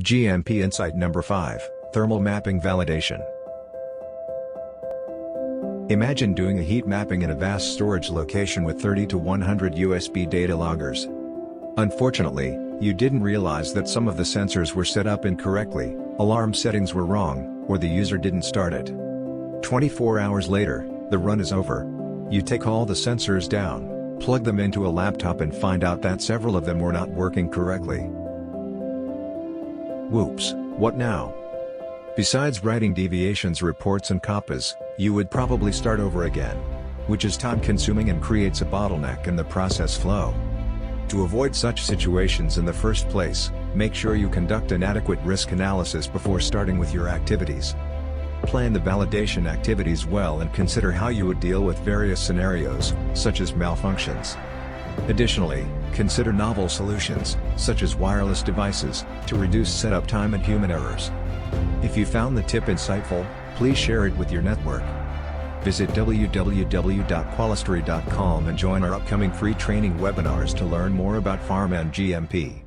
GMP Insight Number 5, Thermal Mapping Validation. Imagine doing a heat mapping in a vast storage location with 30 to 100 USB data loggers. Unfortunately, you didn't realize that some of the sensors were set up incorrectly, alarm settings were wrong, or the user didn't start it. 24 hours later, the run is over. You take all the sensors down, plug them into a laptop and find out that several of them were not working correctly. Whoops, what now? Besides writing deviations reports and CAPAs, you would probably start over again, which is time-consuming and creates a bottleneck in the process flow. To avoid such situations in the first place, make sure you conduct an adequate risk analysis before starting with your activities. Plan the validation activities well and consider how you would deal with various scenarios, such as malfunctions. Additionally, consider novel solutions, such as wireless devices, to reduce setup time and human errors. If you found the tip insightful, please share it with your network. Visit www.qualistory.com and join our upcoming free training webinars to learn more about Pharma and GMP.